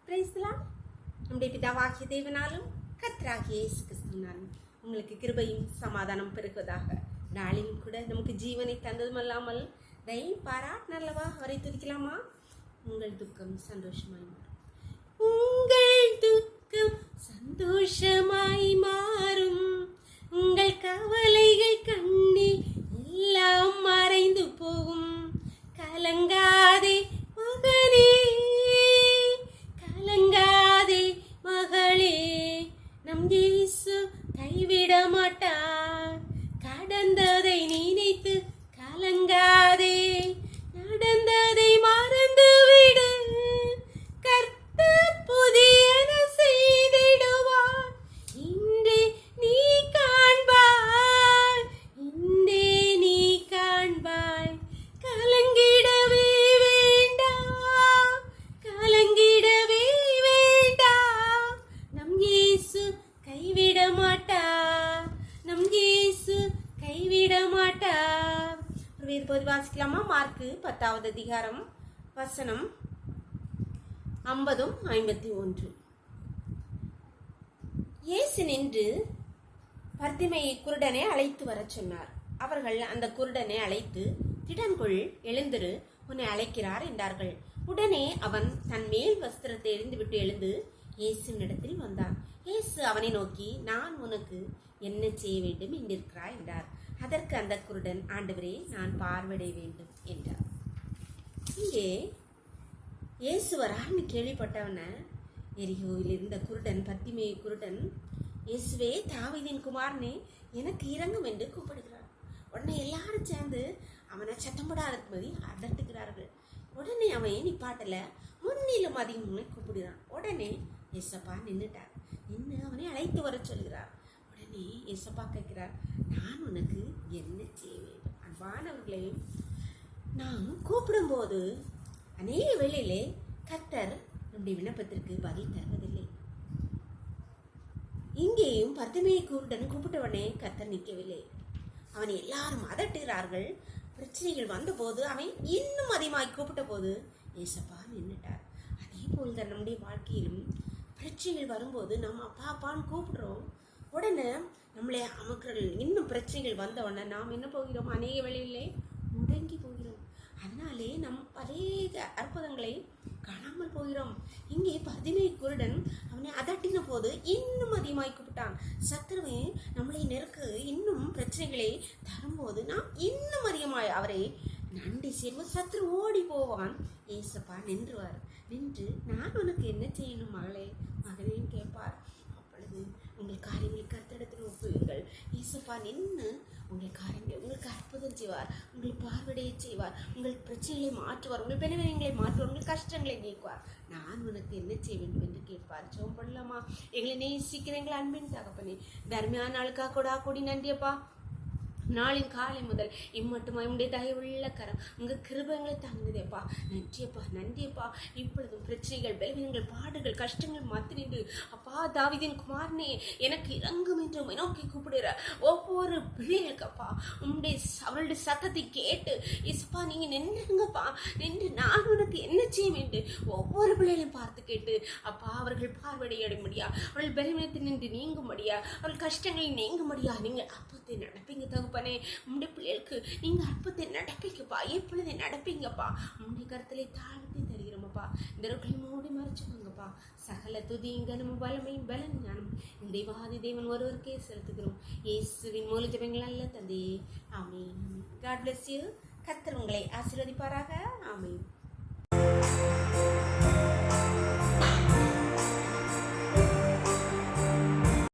பிரைஸ்லாம் நம்முடைய பிதாவாகிய தேவனாலும் கர்த்தராகிய இயேசு கிறிஸ்துவினாலும் உங்களுக்கு கிருபையும் சமாதானம் பெருகுவதாக. நாளிலும் கூட நமக்கு ஜீவனை தந்ததும் அல்லாமல் தயை பாராட்டினல்லவா அவரை துதிக்கலாமா? உங்கள் துக்கம் சந்தோஷமாய் மாறும். உங்கள் துக்கம் சந்தோஷமாய் மாறும். உங்கள் கவலைகள் கண்ணீர் எல்லாம் மறைந்து போகும். கலங்காதே மகனே, கலங்காதே மகளே, நம் இயேசு கைவிட மாட்டார். கடந்ததை நினைத்து கலங்காதே, நடந்ததை மறந்து விடு. கர்த்தர் புதியன செய்திடுவார். இன்றே நீ காண்பாய், இன்றே நீ காண்பாய். கலங்கிடவே வேண்டாம், கலங்கிடவே வேண்டாம். நம் இயேசு கைவிட மாட்டார், நம் இயேசு கைவிட மாட்டார். வேறு வாசிக்கலாமா? மார்க்கு 10வது அதிகாரம் வசனம் 50-51. இயேசு நின்று பர்திமையை குருடனை அழைத்து வரச் சொன்னார். அவர்கள் அந்த குருடனை அழைத்து, திடன்கொள், எழுந்திரு, உன்னை அழைக்கிறார் என்றார்கள். உடனே அவன் தன் மேல் வஸ்திரத்தை எறிந்துவிட்டு எழுந்து இயேசுவினிடத்தில் வந்தான். இயேசு அவனை நோக்கி, நான் உனக்கு என்ன செய்ய வேண்டும் என்றிருக்கிறாய் என்றார். அதற்கு அந்த குருடன், ஆண்டவரே, நான் பார்வையிட வேண்டும் என்றார். இங்கே இயேசு வரான்னு கேள்விப்பட்டவன எரிகோவில் இருந்த குருடன், பர்திமேயு குருடன், இயேசுவே, தாவீதின் குமாரனே, எனக்கு இரங்கும் என்று கூப்பிடுகிறார். உடனே எல்லாரும் சேர்ந்து அவனை சத்தம் போடாதபடி அதட்டுகிறார்கள். உடனே அவன் நிப்பாட்டல, முன்னிலும் அதிகமாக கூப்பிடுகிறான். உடனே ஏசப்பா நின்றுட்டார். நின்று அவனை அழைத்து வர சொல்கிறார். உடனே ஏசப்பா கேட்கிறார், நான் உனக்கு என்ன செய்ய வேண்டும்? அன்பானவர்களே, நாம் கூப்பிடும்போது அநேக வேளையிலே கர்த்தர் நம்முடைய விண்ணப்பத்திற்கு பதில் தருவதில்லை. இங்கேயும் பர்திமேயு குருடன் கூப்பிட்டவனே கர்த்தர் நிற்கவில்லை. அவனை எல்லாரும் அதட்டுகிறார்கள். பிரச்சனைகள் வந்தபோது அவன் இன்னும் அதிகமாக கூப்பிட்ட போது ஏசப்பா நின்றுட்டார். அதே போல் தான் நம்முடைய வாழ்க்கையிலும் பிரச்சனைகள் வரும்போது நம்ம அப்பா அப்பான்னு கூப்பிடுறோம். உடனே நம்மளே அமக்கள் இன்னும் பிரச்சனைகள் வந்தவுடனே நாம் என்ன போகிறோம்? அநேக வேளையிலே முடங்கி போகிறோம். அதனாலே நம் அநேக அற்புதங்களை காணாமல் போகிறோம். இங்கே பர்திமேயு குருடன் அவனை அதட்டின போது இன்னும் அதிகமாய் கூப்பிட்டான். சத்துருவே நம்மளை நெருக்க இன்னும் பிரச்சனைகளை தரும்போது நாம் இன்னும் அதிகமாய் அவரை நன்றி செய்வோம். சத்துரு ஓடி போவான். ஏசப்பா நின்றுவார். நின்று, நான் உனக்கு என்ன செய்யணும் மகளே, மகனேன்னு கேட்பார். அப்பொழுது உங்கள் காரியங்களை கர்த்தரிடத்தில் ஒப்புவீர்கள். ஏசப்பா நின்று உங்கள் காரியங்களை உங்களுக்கு அற்புதம் செய்வார். உங்கள் பார்வையை செய்வார். உங்கள் பிரச்சனைகளை மாற்றுவார். உங்கள் பெருமைகளை மாற்றுவார். உங்கள் கஷ்டங்களை நீக்குவார். நான் உனக்கு என்ன செய்ய வேண்டும் என்று கேட்பார். ஜெபம் பண்ணலாமா? எங்களை நேசிக்கிற எங்கள் அன்பின் தகப்பனே, தர்மியான நாளுக்காக கூடி நன்றியப்பா. நாளின் காலை முதல் இம்மட்டுமா உடைய தயவுள்ள கரம் உங்கள் கிருபங்களை தாங்குதேப்பா. நன்றியப்பா, நன்றியப்பா. இப்பொழுதும் பிரச்சனைகள், பலவீனங்கள், பாடுகள், கஷ்டங்கள் மாத்திரிண்டு அப்பா, தாவீதின் குமாரனே, எனக்கு இறங்கும் என்று நோக்கி கூப்பிடுற ஒவ்வொரு பிள்ளைகளுக்கப்பா, அவளுடைய சத்தத்தை கேட்டு இசப்பா நீங்க நின்றுங்கப்பா, நின்று நான் உனக்கு என்ன செய்ய வேண்டும் ஒவ்வொரு பிள்ளைகளையும் பார்த்து கேட்டு அப்பா, அவர்கள் பார்வையடைய முடியா, அவர்கள் பலவீனத்தை நின்று நீங்கும்படியா, அவர்கள் கஷ்டங்களை நீங்கும்படியா நீங்கள் அற்புதத்தை நடப்பீங்க தகுப்பா. உங்களுடைய பிள்ளைகளுக்கு நீங்க அற்புதத்தை நடப்பீங்கப்பா. எப்பொழுது நடப்பீங்கப்பா? உங்களுடைய கருத்தலை தாழ்த்தி தருகிறோமப்பா. இந்த ரோக்களை மூடி மறைச்சுக்கோங்கப்பா. சகல துதிங்கனும் வல்லமையும் பலன் ஞானம் இந்த தேவாதி தேவன் ஒருவருக்கே செலுத்துகிறோம். இயேசுவின் மூல ஜெபங்கள் அல்ல தந்தையே, ஆமென். God bless you. கர்த்தர் உங்களை ஆசீர்வதிப்பாராக. ஆமென்.